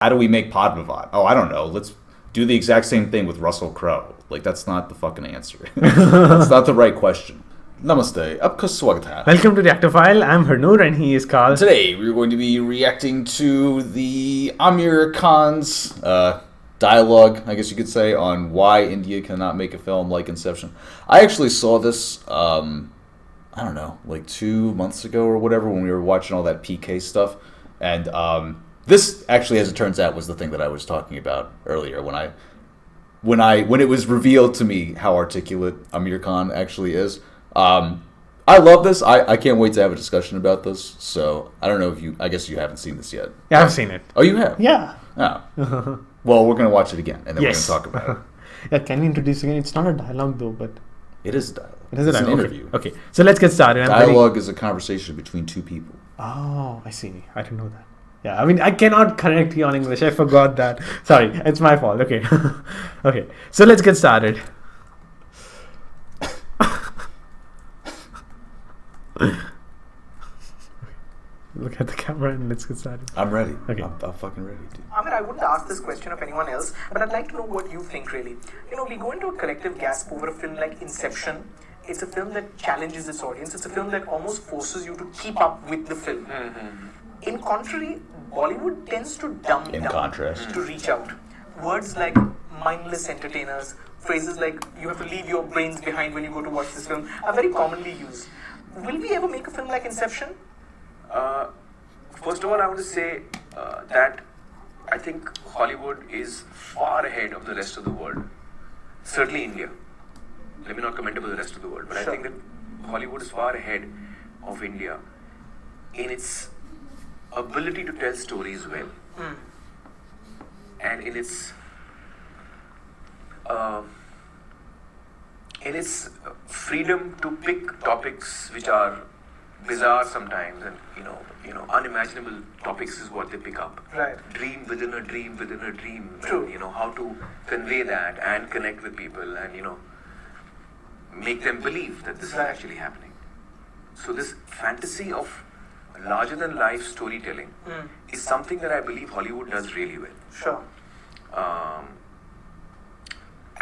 how do we make Padmavat? Oh, I don't know. Let's do the exact same thing with Russell Crowe. Like, that's not the fucking answer. That's not the right question. Namaste. Apka swagat hai. Welcome to Reactor File. I'm Harnoor and he is Carl. Today we're going to be reacting to the Aamir Khan's dialogue, I guess you could say, on why India cannot make a film like Inception. I actually saw this, I don't know, like 2 months ago or whatever, when we were watching all that PK stuff. And this actually, as it turns out, was the thing that I was talking about earlier when it was revealed to me how articulate Aamir Khan actually is. I love this. I can't wait to have a discussion about this. So I don't know if I guess you haven't seen this yet. Yeah, I've seen it. Oh, you have? Yeah. Oh. Well, we're gonna watch it again, and then Yes. we're gonna talk about it. Yeah, can we introduce again? It's not a dialogue though, but It is a dialogue. it is a It's an dialogue. interview. Okay, so let's get started. Dialogue is a conversation between two people. Oh, I see. I didn't know that. Yeah, I mean, I cannot correct you on English. I forgot that. Sorry, it's my fault. Okay. Okay, so let's get started. Look at the camera and let's get started. I'm ready. Okay. I'm fucking ready, dude. Aamir, I wouldn't ask this question of anyone else, but I'd like to know what you think, really. You know, we go into a collective gasp over a film like Inception. It's a film that challenges its audience. It's a film that almost forces you to keep up with the film. In contrary, Bollywood tends to dumb In down contrast. to reach out. Words like mindless entertainers, phrases like you have to leave your brains behind when you go to watch this film are very commonly used. Will we ever make a film like Inception? First of all, I want to say that I think Hollywood is far ahead of the rest of the world. Certainly India. Let me not comment about the rest of the world, but Sure. I think that Hollywood is far ahead of India in its ability to tell stories well, and in its freedom to pick topics which are bizarre sometimes, and unimaginable topics is what they pick up. Right. Dream within a dream within a dream. True. And, how to convey that and connect with people, and make them believe that this is Right. actually happening. So this fantasy of larger than life storytelling is something that I believe Hollywood does really well. Sure.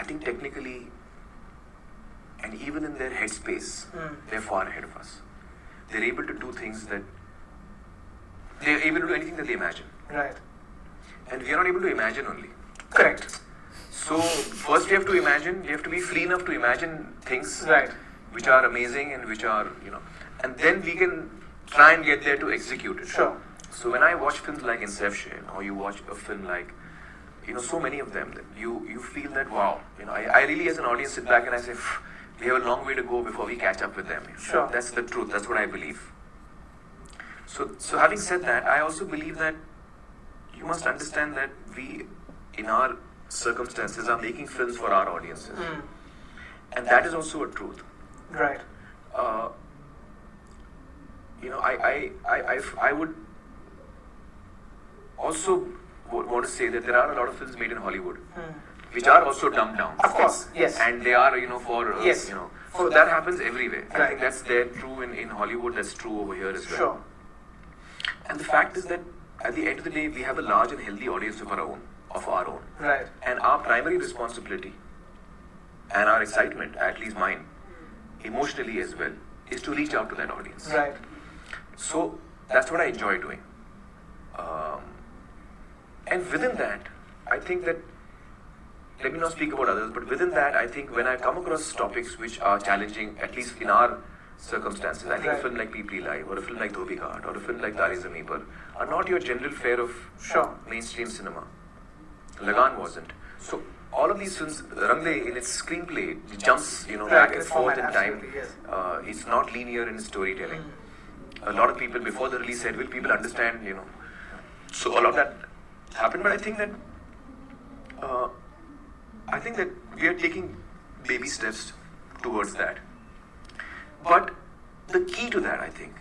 I think technically, and even in their headspace, they're far ahead of us. They're able to do things that they're able to do anything that they imagine, Right. and we are not able to imagine only. Correct. So first we have to imagine. We have to be free enough to imagine things Right. which are amazing and which are and then we can try and get there to execute it. Sure. So when I watch films like Inception, or you watch a film like so many of them, that you feel that wow, I really as an audience sit back and I say, we have a long way to go before we catch up with them. Sure. That's the truth. That's what I believe. So having said that, I also believe that you must understand that we, in our circumstances, are making films for our audiences, and that is also a truth. Right. I would also want to say that there are a lot of films made in Hollywood which are also dumbed down. Of course. Yes. And they are, for Yes. So that happens everywhere. I Right. think that's there true in Hollywood. That's true over here as well. Sure. And the fact is that at the end of the day, we have a large and healthy audience of our own. Right. And our primary responsibility and our excitement, at least mine, emotionally as well, is to reach out to that audience. Right. So that's what I enjoy doing. And within that, I think that, let me not speak about others, but within that, I think when I come across topics which are challenging, at least in our circumstances, I think Right. a film like People Live, or a film like Dhobi Ghat, or a film like Tare Zameen Par are not your general fare of Sure. mainstream cinema. Lagan wasn't. So all of these films, Rangle in its screenplay jumps, back and its forth format, in time. absolutely, yes. It's not linear in its storytelling. A lot of people before the release said, will people understand, So all of that happened, but I think that we are taking baby steps towards that. But the key to that, I think,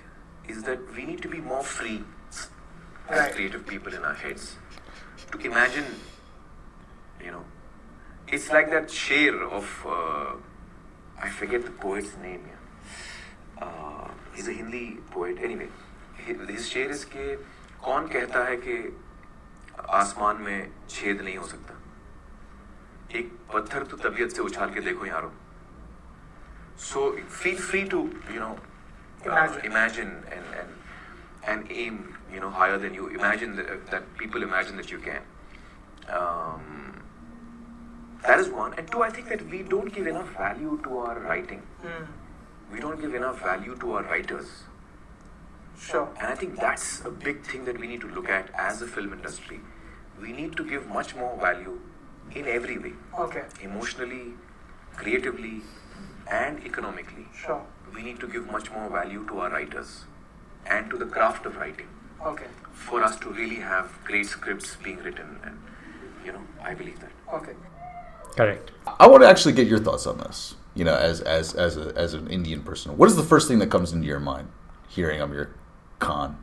is that we need to be more free as Right. creative people in our heads to imagine, it's like that share of, I forget the poet's name. He's a Hindi poet. Anyway, his share is कि कौन कहता है कि आसमान में छेद नहीं हो सकता. एक पत्थर तो तबीयत से उछाल के देखो यारो. So feel free to imagine and aim higher than you imagine that people imagine that you can. That is one. And two, I think that we don't give enough value to our writing. We don't give enough value to our writers. Sure. And I think that's a big thing that we need to look at as a film industry. We need to give much more value in every way. Okay. Emotionally, creatively, and economically. Sure. We need to give much more value to our writers and to the craft of writing Okay. for us to really have great scripts being written. And I believe that. Okay. Correct. I want to actually get your thoughts on this. As an Indian person, what is the first thing that comes into your mind hearing Aamir Khan?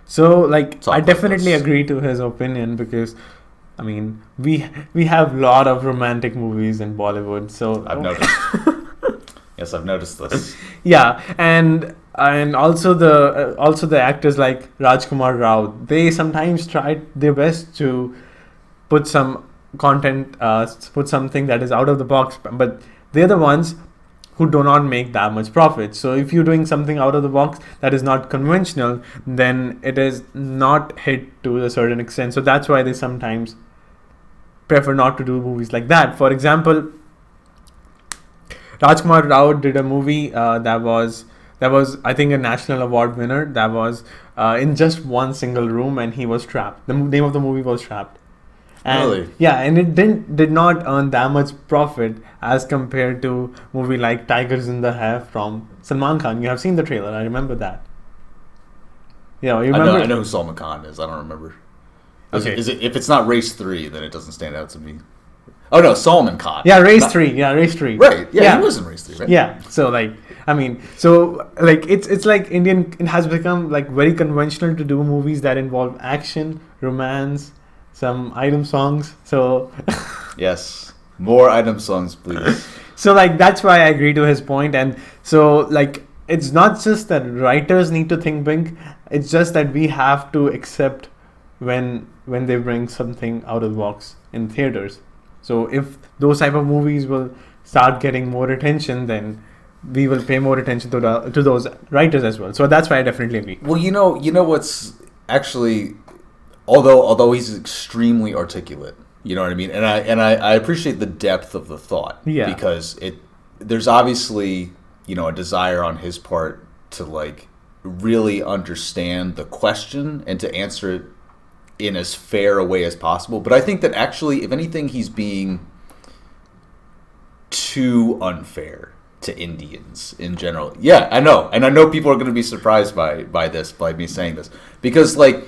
So, like, Talk I about definitely this. agree to his opinion because, I mean, we have a lot of romantic movies in Bollywood. So I've noticed. Yes, I've noticed this. yeah, and also the actors like Rajkumar Rao, they sometimes tried their best to put some content, put something that is out of the box, but they're the ones who do not make that much profit. So if you're doing something out of the box that is not conventional, then it is not hit to a certain extent. So that's why they sometimes prefer not to do movies like that. For example, Rajkumar Rao did a movie that was I think a national award winner. That was in just one single room, and he was trapped. The name of the movie was Trapped. And, Really? Yeah, and it did not earn that much profit as compared to movie like Tigers in the Hair from Salman Khan. You have seen the trailer. I remember that. Yeah, you remember? I know who Salman Khan is. I don't remember. Okay. Is it if it's not Race 3, then it doesn't stand out to me. Oh no, Salman Khan. Yeah, Race Not- 3. Yeah, Race 3. Right. Yeah, he was in Race 3, right? Yeah. So like, I mean, it's like it has become like very conventional to do movies that involve action, romance, some item songs. So Yes. More item songs, please. so like that's why I agree to his point. And so like it's not just that writers need to think big, it's just that we have to accept when they bring something out of the box in theaters. So if those type of movies will start getting more attention, then we will pay more attention to those writers as well. So that's why I definitely agree. Well, you know what's actually, although he's extremely articulate, you know what I mean, and I appreciate the depth of the thought, Yeah. because there's obviously a desire on his part to like really understand the question and to answer it in as fair a way as possible. But I think that actually, if anything, he's being too unfair to Indians in general. Yeah, I know. And I know people are going to be surprised by me saying this. Because, like,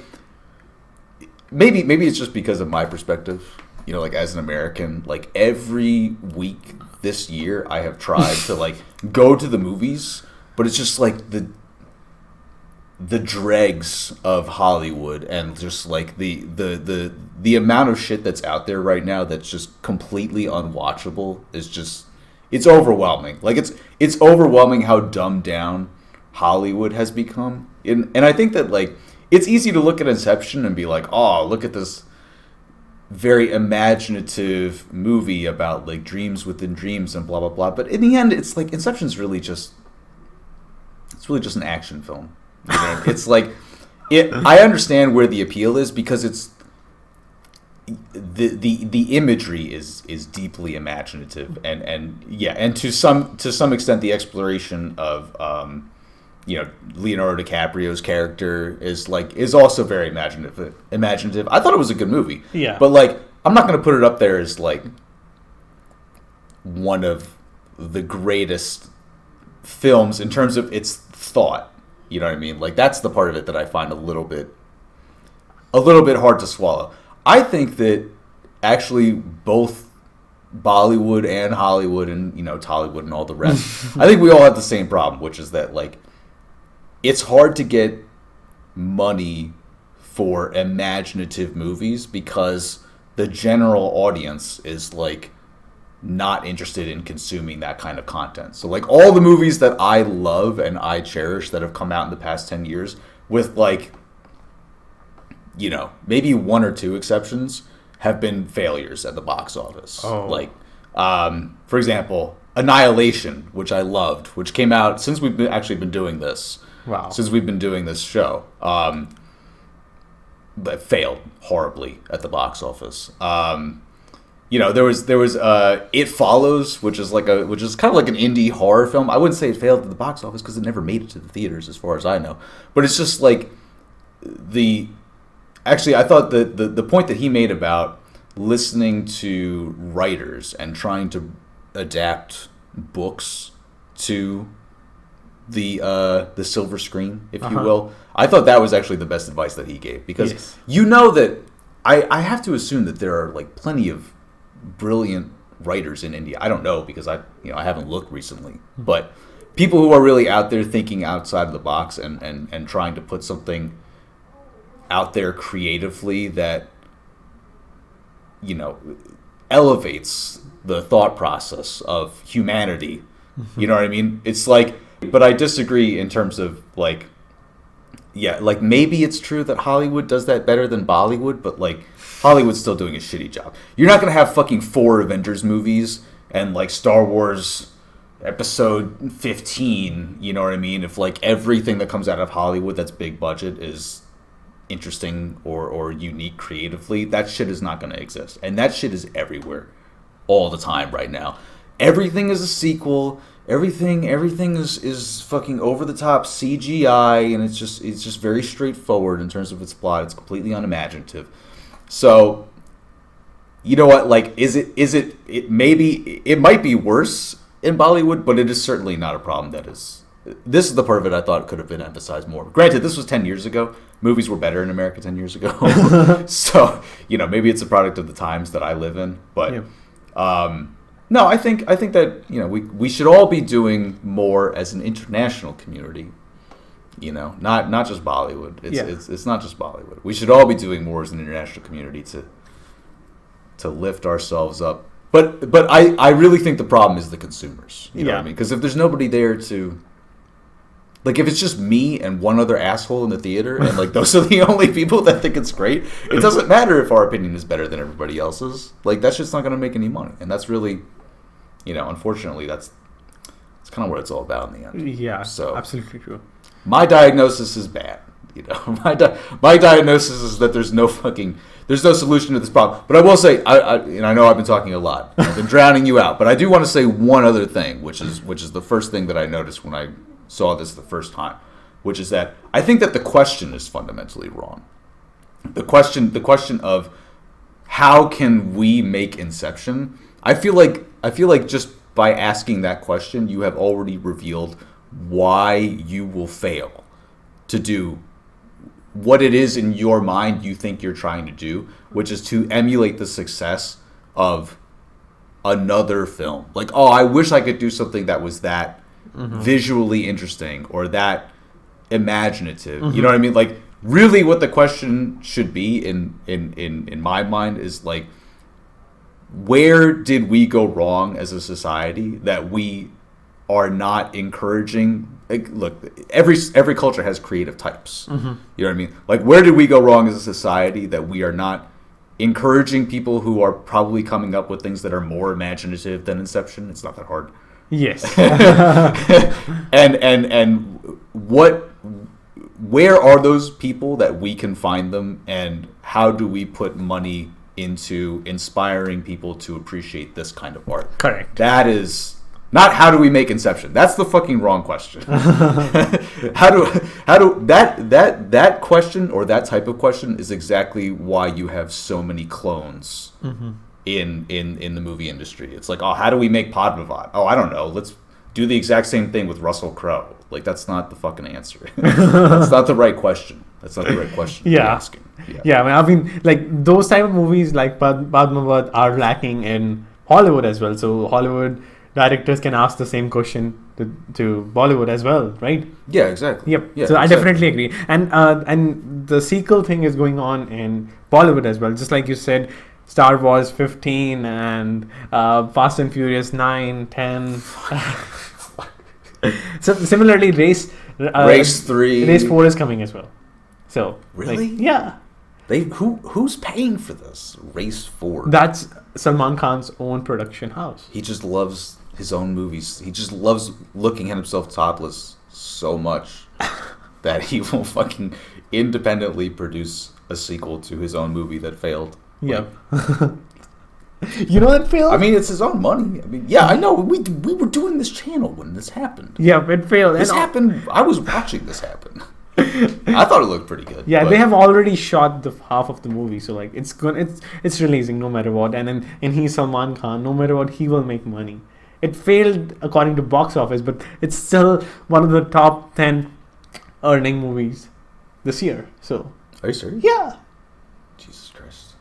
maybe it's just because of my perspective, like, as an American. Like, every week this year, I have tried to, like, go to the movies, but it's just, like, the dregs of Hollywood and just like the amount of shit that's out there right now that's just completely unwatchable is just, it's overwhelming. Like it's overwhelming how dumbed down Hollywood has become. And I think that like it's easy to look at Inception and be like, oh, look at this very imaginative movie about like dreams within dreams and blah blah blah. But in the end, it's like Inception's really just an action film. It's like I understand where the appeal is because it's the imagery is deeply imaginative and to some extent the exploration of Leonardo DiCaprio's character is also very imaginative. I thought it was a good movie. Yeah. But like I'm not going to put it up there as like one of the greatest films in terms of its thought. You know what I mean? Like that's the part of it that I find a little bit hard to swallow. I think that actually both Bollywood and Hollywood and Tollywood and all the rest, I think we all have the same problem, which is that like it's hard to get money for imaginative movies because the general audience is like not interested in consuming that kind of content. So like all the movies that I love and I cherish that have come out in the past 10 years with like maybe one or two exceptions have been failures at the box office. Oh. Like, for example, Annihilation, which I loved, which came out since we've actually been doing this. Wow. Since we've been doing this show. But failed horribly at the box office. There was It Follows, which is kind of like an indie horror film. I wouldn't say it failed at the box office because it never made it to the theaters, as far as I know. But it's just like I thought the point that he made about listening to writers and trying to adapt books to the silver screen, if you will. I thought that was actually the best advice that he gave, because that I have to assume that there are like plenty of brilliant writers in India. I don't know, because I haven't looked recently, but people who are really out there thinking outside of the box and trying to put something out there creatively that elevates the thought process of humanity. You know what I mean? It's like, but I disagree in terms of like maybe it's true that Hollywood does that better than Bollywood, but like Hollywood's still doing a shitty job. You're not gonna have fucking 4 Avengers movies and like Star Wars episode 15, you know what I mean? If like everything that comes out of Hollywood that's big budget is interesting or unique creatively, that shit is not gonna exist. And that shit is everywhere all the time right now. Everything is a sequel. Everything is fucking over the top CGI, and it's just very straightforward in terms of its plot. It's completely unimaginative. So, you know what? Like, it might be worse in Bollywood, but it is certainly not a problem that is. This is the part of it I thought could have been emphasized more. Granted, this was 10 years ago. Movies were better in America 10 years ago. So, maybe it's a product of the times that I live in, but. Yeah. No, I think that we should all be doing more as an international community. Not just Bollywood. It's not just Bollywood. We should all be doing more as an international community to lift ourselves up. But I really think the problem is the consumers. You know what I mean? Because if there's nobody there to, like, if it's just me and one other asshole in the theater, and like those are the only people that think it's great, it doesn't matter if our opinion is better than everybody else's. Like, that's just not going to make any money, and that's really. Unfortunately, that's kind of what it's all about in the end. Yeah, so absolutely true. My diagnosis is bad. My diagnosis is that there's no solution to this problem. But I will say, I know I've been talking a lot. I've been drowning you out. But I do want to say one other thing, which is the first thing that I noticed when I saw this the first time, which is that I think that the question is fundamentally wrong. The question of how can we make Inception? I feel like just by asking that question, you have already revealed why you will fail to do what it is in your mind you think you're trying to do, which is to emulate the success of another film. Like, oh, I wish I could do something that was that visually interesting or that imaginative. You know what I mean? Like, really what the question should be in my mind is like, where did we go wrong as a society that we are not encouraging? Like, look, every culture has creative types. You know what I mean? Like, where did we go wrong as a society that we are not encouraging people who are probably coming up with things that are more imaginative than Inception? It's not that hard. Yes. and where are those people that we can find them, and how do we put money into inspiring people to appreciate this kind of art? Correct. That is not how do we make Inception. That's the fucking wrong question. How do that question, or that type of question, is exactly why you have so many clones in the movie industry. It's like, oh, how do we make Padmavat? Oh, I don't know. Let's do the exact same thing with Russell Crowe. Like, that's not the fucking answer. That's not the right question. That's not the right question to be asking. Yeah, I mean, like, those type of movies like Padmavat are lacking in Hollywood as well. So Hollywood directors can ask the same question to Bollywood as well, right? Yeah, exactly. Yep. Yeah, so I definitely agree. And the sequel thing is going on in Bollywood as well. Just like you said, Star Wars 15 and Fast and Furious 9, 10. So similarly, Race 3. Race 4 is coming as well. So really? Like, yeah. Who's paying for this? Race 4. That's Salman Khan's own production house. He just loves his own movies. He just loves looking at himself topless so much that he will fucking independently produce a sequel to his own movie that failed. Yep. You know that failed? I mean, it's his own money. I mean, yeah, I know. We were doing this channel when this happened. Yeah, it failed. This happened. I was watching this happen. I thought it looked pretty good. Yeah, but they have already shot the half of the movie, so like it's releasing no matter what, and he's Salman Khan. No matter what, he will make money. It failed according to box office, but it's still one of the top 10 earning movies this year. So. Are you serious? Yeah. Jesus Christ.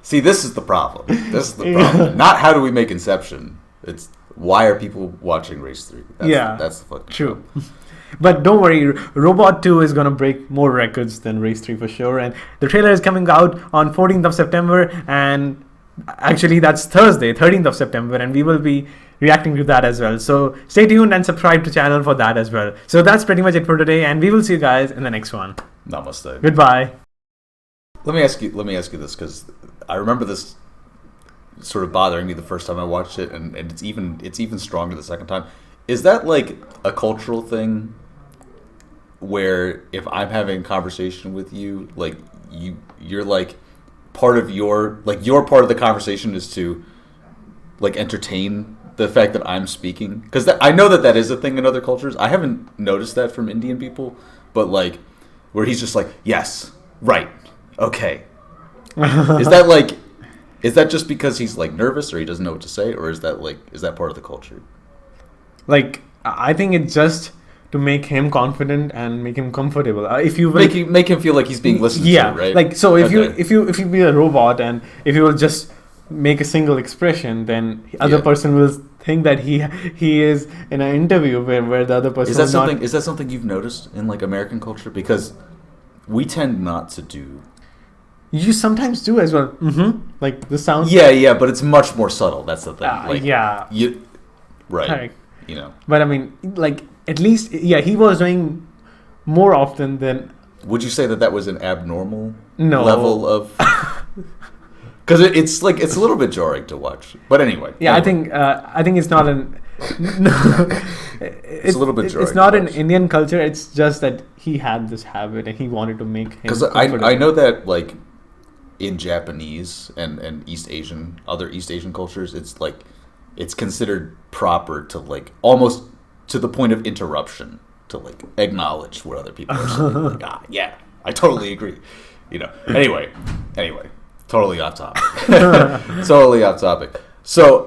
See, this is the problem. This is the problem. Not how do we make Inception. It's why are people watching Race 3? That's the fucking true. problem. But don't worry, Robot 2 is going to break more records than Race 3 for sure. And the trailer is coming out on 14th of September. And actually, that's Thursday, 13th of September. And we will be reacting to that as well. So stay tuned and subscribe to the channel for that as well. So that's pretty much it for today. And we will see you guys in the next one. Namaste. Goodbye. Let me ask you this, because I remember this sort of bothering me the first time I watched it, and it's even stronger the second time. Is that like a cultural thing where if I'm having a conversation with you, like you're like part of your part of the conversation is to like entertain the fact that I'm speaking? Because I know that is a thing in other cultures. I haven't noticed that from Indian people, but like where he's just like, yes, right, okay. Is that just because he's like nervous or he doesn't know what to say, or is that part of the culture? Like, I think it's just to make him confident and make him comfortable. If you will, make him feel like he's being listened to, right? Like, so if Okay. you be a robot and if you will just make a single expression, then the other person will think that he is in an interview where the other person is that something you've noticed in like American culture? Because we tend not to do. You sometimes do as well. Like the sound. Yeah, but it's much more subtle. That's the thing. Yeah. Right. Correct. You know. But I mean, like, at least, he was doing more often than. Would you say that was an abnormal No. level of? Because it's a little bit jarring to watch. But anyway. Yeah, anyway. I think it's not an. It's a little bit jarring. It's not to an watch. Indian culture. It's just that he had this habit and he wanted to make him. Because I know that like in Japanese and other East Asian cultures, it's like it's considered proper to like almost to the point of interruption to like acknowledge what other people are saying. Like, yeah, I totally agree. You know. Anyway, totally off topic. Totally off topic. So.